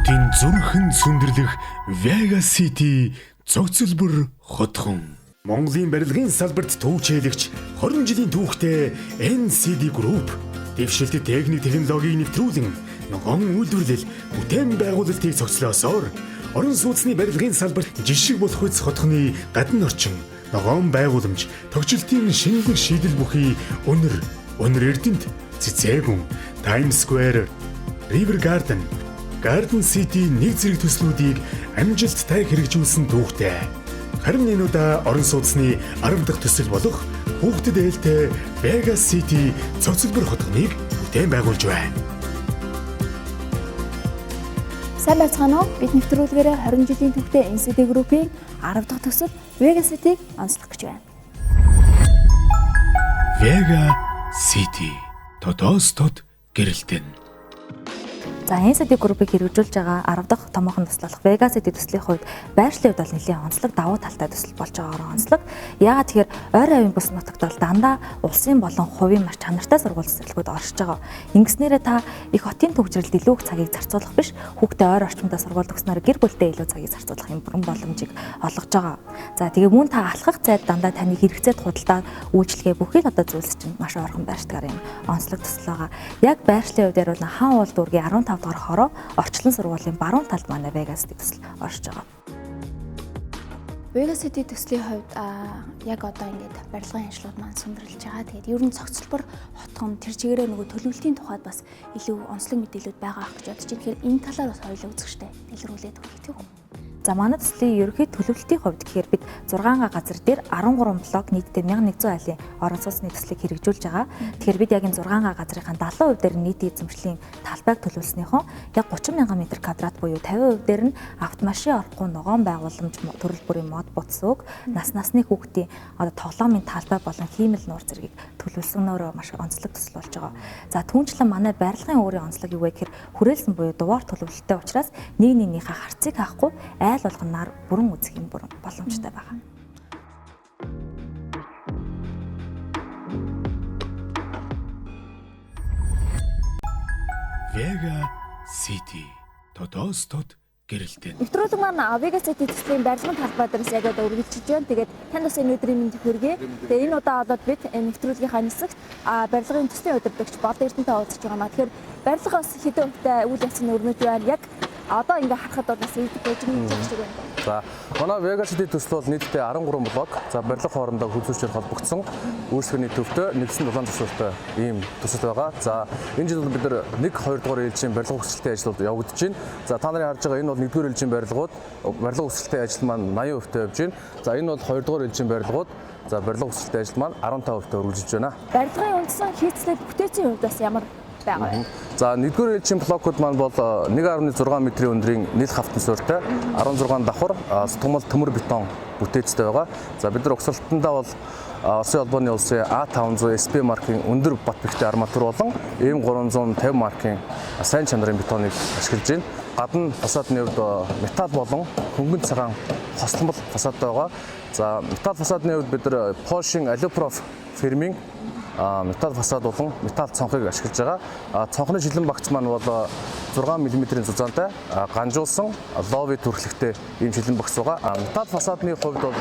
хотын зүрхэн сүндэрлэх Vega City цогцлбор хотхон. Монголын барилгын салбарт түүхчлэгч 20 жилийн түүхтэй NCD Group дэвшилтэд техник технологиг нэвтрүүлэн ногоон үйлдвэрлэл бүтээн байгуулалтыг цогцлоосоор орон сууцны барилгын салбарт жишг болох үс хотхны гадна орчин ногоон байгууламж тогтчлтын шинэлэг шийдэл бүхий өнөр эрдэнэт Цэцэгүн, Times Square, River Garden City нэг зэрэг төслүүдийг амжилттай хэрэгжүүлсэн түүхтэй. Харин энэ удаа орон сууцны 10 дахь төсөл болох хүүхдэд ээлтэй Vega City цогцлбор хотгоныг бүтээн байгуулж байна. Сайн байцгаана уу? Бид нэвтрүүлгээрээ 20 жилийн түүхтэй NCD Group-ийн 10 дахь төсөл Vega City-г онцлох гэж байна. Vega City тодоос тод гэрэлтэн. За NCD Group-ыг хэрэгжүүлж байгаа 10 дахь томоохон төсөл болох Vega City төслийн хувьд байршлын хувьд бол нэлээд онцлог давуу талтай төсөл болж байгаагаар онцлог. Яагаад тэгэхээр ойр авийн бус нутагт бол дандаа улсын болон хувийн маш чанартай сургууль цэцэрлэгүүд оршиж байгаа. Ингэснээрээ та их хотын төвчрэлд илүү их цагийг зарцуулах биш, хүүхдээ ойр орчмодоо сургууль төгснөөр гэр бүлдээ илүү цагийг зарцуулах юм бүрэн боломжийг олгож байгаа. За тэгээ мөн та алхах зайд дандаа таны хэрэгцээд худалдаа үйлчлэгээ бүхий л одоо зүйлс чинь маш ойрхон байршдаг юм онцлог төсөл байгаа. Яг байршлын хувьд бол хаан уул дүүргийн 15 дахь хороо орчлон сургуулийн баруун талд манай Vega City төсөл оршиж байгаа. Vega City төслийн хувьд яг одоо ингээд барилгын ажлууд маань сүндэрлэж байгаа. Тэгээд ер нь цогцлбор хотгон тэр чигээрээ нөгөө төлөвлөлтийн тухайд бас илүү онцлог мэдээлэлүүд байгаа ах гэж бодож байна. Тэгэхээр энэ талаар бас хоёулаа үзэгчтэй дэлгэрүүлээд өгөх тийм үү? За манай төслийн ерөнхий төлөвлөлтийн хувьд гэхээр бид 6 газар дээр 13 блок нийтдээ 1100 айлын орон сууцны төслийг хэрэгжүүлж байгаа. Тэгэхээр бид яг энэ 6 газрынхаа 70% дээр нийтийн эзэмшлийн талбайг төлөвлөснийхөө яг 30,000 м2 буюу 50% дээр нь автомашин орохгүй ногоон байгууламж төрөл бүрийн мод буцсууг насны хүүхдийн одоо тоглоомын талбай болон хиймэл нуур зэргийг төлөвлөснөөрөө маш онцлог төсөл болж байгаа. За түүнчлэн манай барилгын өөрийн онцлог юу вэ гэхээр хүрээлсэн буюу дугаар төлөвлөлттэй учраас нэг нэгнийхээ харцыг хаахгүй айл болгоноор бүрэн үзэх юм боломжтой байна. Vega City тодоос тод гэрэлтэн. Нэвтрүүлэг маань Vega City төслийн барилгын талбай дээрээс яг одоо үргэлжилж байна. Тэгээд танд бас энэ өдрийн мэнд хүргэе. Тэгээд энэ удаа болоод бид нэвтрүүлгийнхаа нисэгт барилгын төслийн удирдагч Бод Эрдэнэтэй уулзч байгаа маа. Тэгэхээр барилга бас хэдэн хувьтай үйл явцны өрнөж байна. Яг одоо ингээ харахад бол бас ийдэг project шиг байна. За манай Vega City төсөл бол нийтдээ 13 блок. За барилга хоорондоо хүлцүүлчээр холбогдсон үйлчлэгээний төвтэй нэгдсэн улаан төсөлтэй ийм төсөл байгаа. За энэ жил бид нар 1-2 дугаар ээлжийн барилга хүсэлтийн ажлууд явагдаж байна. За та нарын харж байгаа энэ бол 1-р ээлжийн барилгууд барилга хүсэлтийн ажил маань 80% явж байна. За энэ бол 2 дугаар ээлжийн барилгууд за барилга хүсэлтийн ажил маань 15% үргэлжилж байна. Барилгын үндсэн хийцлэг бүтээцийн хувьд бас ямар байгаа вэ? За 1-р ээлжийн блокууд маань бол 1.6 м-ийн өндрийн нийл хавтан суурьтай 16 давхар сутгамал төмөр бетон бүтээцтэй байгаа. За бид нар угсралтандаа бол Оросын холбооны улсын A500 SP маркийн өндөр бат бэхтэй арматур болон M350 маркийн сайн чанарын бетоныг ашиглаж байна. Гадна фасадны хувьд металл болон хөнгөн цагаан хосломбол фасадтай байгаа. За металл фасадны хувьд бид нар Porsche Aluprof фирмийн металл фасад болон металл цонхыг ашиглаж байгаа. Цонхны шилэн багц маань бол 6 мм-ийн зузаантай ганжуулсан лови төрхлөгтэй ийм шилэн багц байгаа. Металл фасадны хувьд бол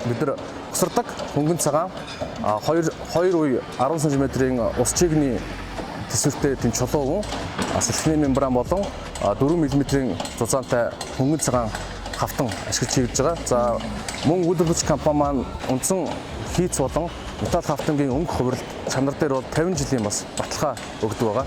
бид нар усардаг хөнгөн цагаан 2 үе 10 см-ийн ус чигний төсвөртэй тийм чулуу салхины мембран болон 4 мм-ийн зузаантай хөнгөн цагаан хавтан ашиглаж хийж байгаа. За мөн Woodbridge компани маань үндсэн хийц болон металл хавтангийн өнгө хувиралт чанар дээр бол 50 жилийн бас баталгаа өгдөг байгаа.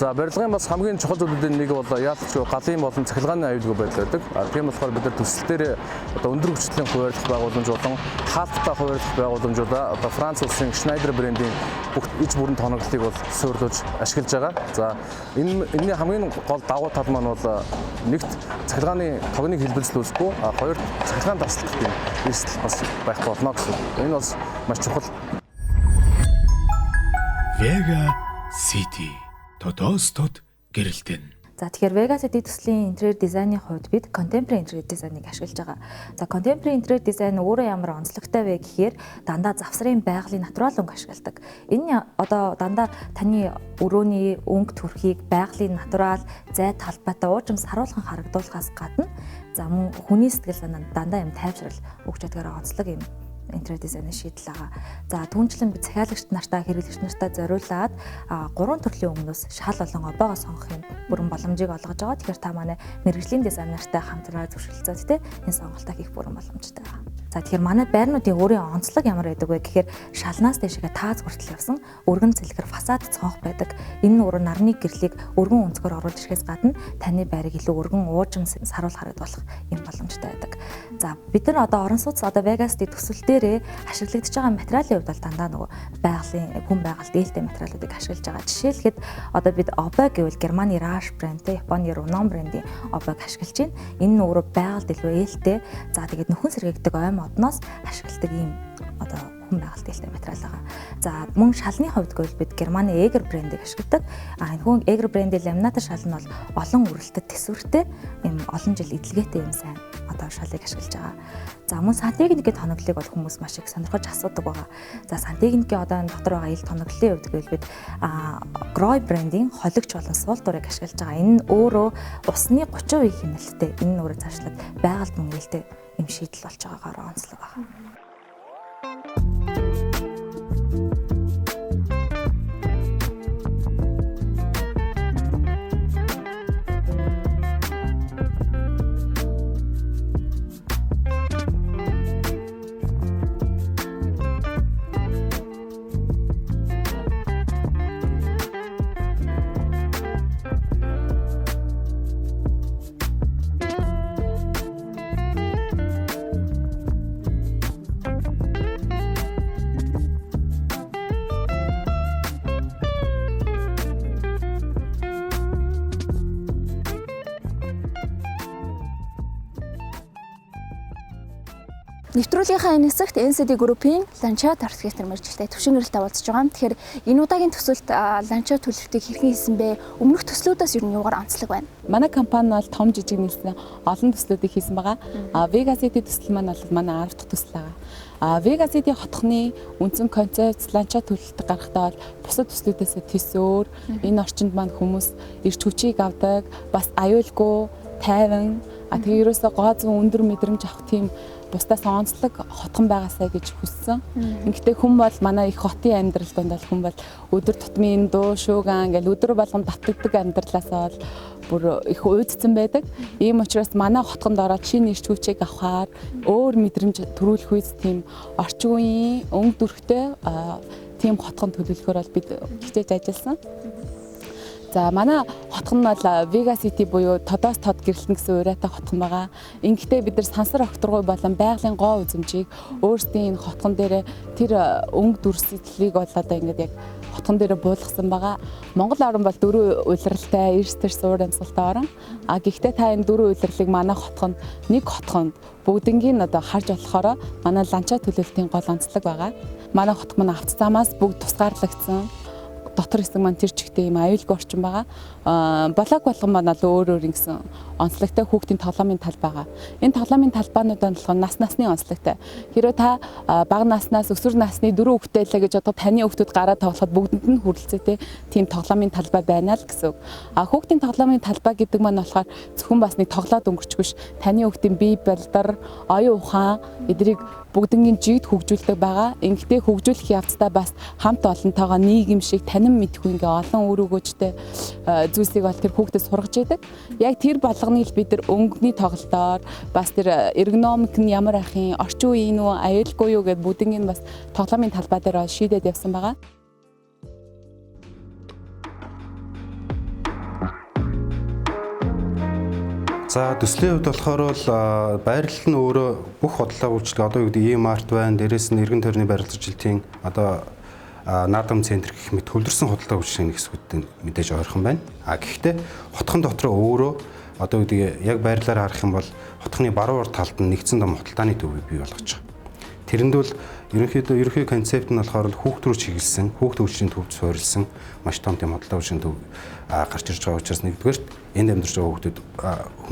За барилгын бас хамгийн чухал зүйлүүдийн нэг бол яалтчгүй галын болон цахилгааны аюулгүй байдал байдаг. Тийм болохоор бид нар төсөл дээр одоо өндөр хүчтэй хуваарлах байгууламж болон хаалттай хуваарлах байгууламжуудаа одоо Франц улсын Schneider брендийн бүх иж бүрэн тоноглолтыг бол суурилж ашиглаж байгаа. За энэний хамгийн гол давуу тал маань бол нэгт цахилгааны тогныг хэлбэлзлүүлэхгүй, хоёрт цахилгаан тасалдах тийм эрсдэл бас байх болно гэсэн. Энэ бас маш чухал. Vega City тодоос тод гэрэлтэн. За тэгэхээр Vega City төслийн интерьер дизайны хувьд бид contemporary интерьер дизайныг ашиглаж байгаа. За contemporary интерьер дизайн өөрөө ямар онцлогтой вэ гэхээр дандаа завсрын байгалийн натурал өнгө ашигладаг. Энэ одоо дандаа таны өрөөний өнгө төрхийг байгалийн натурал зай талбайтай уужимс харуулхан харагдуулахаас гадна за мөн хүний сэтгэл санаанд дандаа юм тайвшрал өгч чадгаар онцлог юм интерьер дизайны шийдэл байгаа. За түүнчлэн бид захиалагч нартаа хэрэглэгч нартаа зориулаад 3 төрлийн өмнөөс шал болон обоогоо сонгох юм бүрэн боломжийг олгож байгаа. Тэгэхээр та манай мэрэгжлийн дизайнертай хамтран зөвшөөрлөцөөд те энэ сонголтоо хийх бүрэн боломжтой байгаа. За тэгэхээр манай байрнуудын өөрийн онцлог ямар байдаг вэ гэхээр шалнаас дэшегээ тааз хүртэл явсан өргөн цэлгэр фасад цонх байдаг. Энэ нь өөрөө нарны гэрлийг өргөн өнцгөр оруулж ирэхээс гадна таны байрыг илүү өргөн уужим саруул харагдуулах юм боломжтой байдаг. За бид нар одоо орон сууц одоо Vega City төсөл дээрээ ашиглагдж байгаа материалын хувьд бол дандаа нөгөө байгалийн хүн байгальд ээлтэй материалуудыг ашиглаж байгаа. Жишээлхэд одоо бид Obag гэвэл Германы Rasch брэндтэй, Японы Runon брендийн Obag ашиглаж байна. Энэ нь өөрөө байгальд илүү ээлтэй. За тэгээд нөхөн сэргийгдэг ойм одноос ашигладаг ийм одоо хүн байгальд ээлтэй материал байгаа. За мөн шалны хувьд гэвэл бид Германы Eger брендийг ашигладаг. Энэ хүн Eger брендийн ламинатор шал нь бол олон үрэлтэд тэсвэртэй ийм олон жил эдлгээтэй юм сайн одоо шалыг ашиглаж байгаа. За мөн сантехникийн тоноглолыг бол хүмүүс маш их сонирхож асуудаг байгаа. За сантехникийн одоо энэ дотор байгаа ил тоноглолын хувьд гэвэл бид Groy брендийн холигч болон суултуурыг ашиглаж байгаа. Энэ нь өөрөө усны 30% хэмнэлттэй. Энэ нь өөрөө цаашлаад байгальд мөн ээлтэй юм шийдэл болж байгаагаар онцлог байна. Нэвтрүүлгийнхаа энэ хэсэгт NCD Group-ийн Lancia архитектор мэргэжилтэй төвшин гэрэлтэй уулзж байгаа. Тэгэхээр энэ удаагийн төсөлд Lancia төлөвлөлтийг хэрхэн хийсэн бэ? Өмнөх төслүүдээс юу юугаар онцлог байна? Манай компани бол том жижиг нийлсэн олон төслүүдийг хийсэн байгаа. Vega City төсөл маань бол манай 10 дахь төсөл байгаа. Vega City хотхны үндсэн концепт Lancia төлөвлөлт гаргахдаа бол бусад төслүүдээс төсөөр энэ орчинд маань хүмүүс ирч хүчийг авдаг, бас аюулгүй, тайван, тэгээ ерөөсөө гоо зүүн өндөр мэдрэмж авах тийм бусдаас онцлог хотхон байгаасаа гэж хүссэн. Ингээд хүн бол манай их хотын амьдрал донд бол хүн бол өдөр тутмын дуу шууган ингээл өдөр болгон татдаг амьдралаасаа бол бүр их уйдцсан байдаг. Ийм учраас манай хотгонд ороод шинэ ирч хүчийг авахаар өөр мэдрэмж төрүүлэх үс тийм орчин үеийн өнгө дүрхтэй тийм хотгон төлөвлөхөөр бол бид хичээж ажилласан. За манай хотхон нь бол Vega City буюу тодоос тод гэрэлтэн гэсэн урайтай хотхон байгаа. Ингэхдээ бид нар сансар огторгой болон байгалийн гоо үзмжийг өөрсдийн энэ хотхон дээр тэр өнгө дүрслэлийг бол одоо ингээд яг хотхон дээр буулгасан байгаа. Монгол орн бол 4 улиралтай, эрс төр суур амьсгалтай орн. Гэхдээ та энэ 4 улирлыг манай хотхонд нэг хотхонд бүгднийг одоо харж болохоор манай Lancia төлөвлөлтийн гол онцлог байгаа. Манай хотх маань авто замаас бүгд тусгаарлагдсан. Дотор хэсэг маань тэр чигтээ юм аюулгүй орчин байгаа. Блок болгон маань л өөр ингэсэн онцлогтой хүүхдийн тоглоомын талбай байгаа. Энэ тоглоомын талбайнууд нь болохоор нас насны онцлогтой. Хэрэв та бага наснаас өсвөр насны 4 хүүхэдтэй л гэж одоо таны хүүхдүүд гараад тоглоход бүгдэнд нь хүрэлцээтэй тийм тоглоомын талбай байна л гэсэн үг. Хүүхдийн тоглоомын талбай гэдэг маань болохоор зөвхөн бас нэг тоглоод өнгөрчихгүй ш. Таны хүүхдийн бие балдар, оюун ухаан эдрийг бүгднийг жигд хөгжүүлдэг байгаа. Ингэхдээ хөгжүүлэх явцдаа бас хамт олонтойгоо нийгэм шиг танин мэдхгүй ингээ олон үр өгөөжтэй зүйлсийг бол тэр хүүхдэд сургаж идэг. Яг тэр болгоныг бид нар өнгөний тоглолтоор бас тэр эргономик нь ямар ах юм, орчин үеийн үү, аюулгүй юу гэдээ бүгднийг бас тоглоомын талбай дээр шийдээд явсан байгаа. За төслийн хувьд болохоор бол байрлал нь өөрөө бүх бодлого үйлчлэг одоо юу гэдэг E-Mart байна. Дээрээс нь эргэн тойрны байрлал жилтийн одоо наадам центр гэх мэт хөлдөрсөн бодлого үйлчлэгийн хэсгүүд мэдээж ойрхон байна. Гэхдээ хотхон дотроо өөрөө одоо юу гэдэг яг байрлалаар харах юм бол хотхны баруун урд талд нь нэгдсэн том хотолтооны төвийг бий болгож байгаа. Тэрэнд бол ерөнхий концепт нь болохоор хүүхд рүү чиглэсэн, хүүхд хөгжлийн төвд суурилсан маш том тийм бодлого хөгжлийн төв гарч ирж байгаа учраас нэгдүгээрт энд амьдарч байгаа хүүхдүүд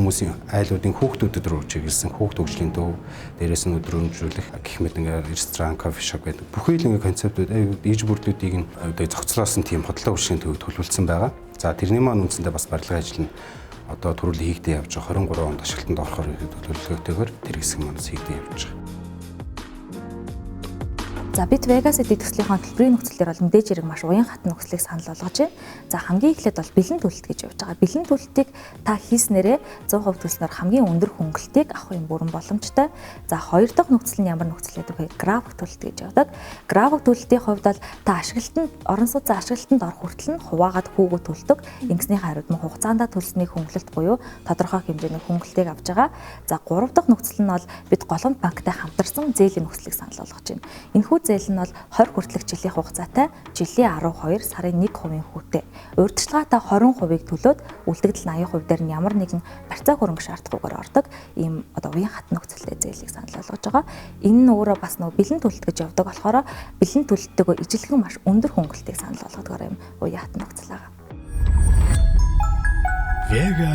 хүмүүсийн айлуудын хүүхдүүдэд рүү чиглэсэн хүүхд хөгжлийн төв, дээрээс нь өдрөмжлүүлэх гэх мэт ингээ ресторан, кофе шоп гэдэг бүхий л ингээ концептууд ээж бүрлүүдийг нь зохицлоосон тийм бодлого хөгжлийн төвд төлөвлөсөн байгаа. За тэрний маань үндсэндээ бас барилгын ажил нь одоо түрүүл хийгдэн явж байгаа 23 онд ашиглалтанд орохоор төлөвлөгөөтэйгээр тэр хэсэг маань хийгдэн явж байгаа. За бид Vega City төслийн төлбөрийн нөхцөлөөр бол мэдээж хэрэг маш уян хатан нөхцөлийг санал болгож байна. За хамгийн эхлээд бол бэлэн төлөлт гэж явж байгаа. Бэлэн төлөлтийг та хийснээрээ 100% төлснөөр хамгийн өндөр хөнгөлтийг авах юм бүрэн боломжтой. За хоёр дахь нөхцөл нь ямар нөхцөл гэдэг вэ? График төлөлт гэж явдаг. График төлөлтийн хувьд бол та ашиглалтанд орон сууцны ашиглалтанд орох хүртэл нь хуваагаад хүүгөө төлдөг. Ингэснийхээ хариуд нь хугацаанд төлсөний хөнгөлөлт буюу тодорхой хэмжээний хөнгөлтийг авж байгаа. За гурав дахь нөхцөл нь бол бид голомт банктай хамтарсан зээлийн нөхцөлийг санал болгож байна. Энэхүү зээл нь бол 20 хүртэлх жилийн хугацаатай жилийн 12 сарын 1% хүүтэй. Урьдчилгаатай 20%-ийг төлөөд үлдэгдэл 80% дээр нь ямар нэгэн барьцаа хөрөнгө шаардахгүйгээр ордог ийм одоо уян хатан нөхцөлтэй зээлийг санал болгож байгаа. Энэ нь өөрөө бас нөгөө бэлэн төлөлт гэж явдаг болохоор бэлэн төлөлттэйгөө ижилхэн маш өндөр хөнгөлтийг санал болгодгоор юм уян хатан нөхцөл байгаа. Vega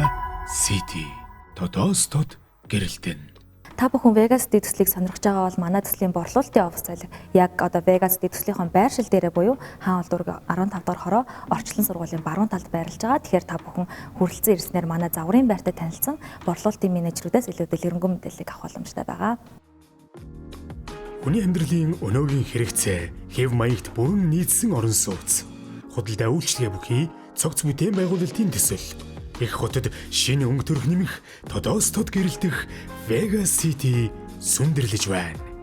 City тодоостод гэрэлтэн. Та бүхэн Vega City төслийг сонирхож байгаа бол манай төслийн борлуулалтын офс зайлаг яг одоо Vega City төслийнхөө байршил дээрээ буюу хаан олдург 15 дахь хороо орчлон сургуулийн баруун талд байрлаж байгаа. Тэгэхээр та бүхэн хүрэлцэн ирснээр манай загварын байртай танилцсан борлуулалтын менежерүүдээс илүү дэлгэрэнгүй мэдээллийг авах боломжтой байгаа. Хүний амьдралын өнөөгийн хэрэгцээ хэв маягт бүрэн нийцсэн орон сууц. Худалдаа үйлчлэгээ бүхий цогц бүтээн байгуулалтын төсөл. Их хотод шинэ өнгө төрх нэмэх тодоостод гэрэлтэх Vega City сүндэрлэж байна.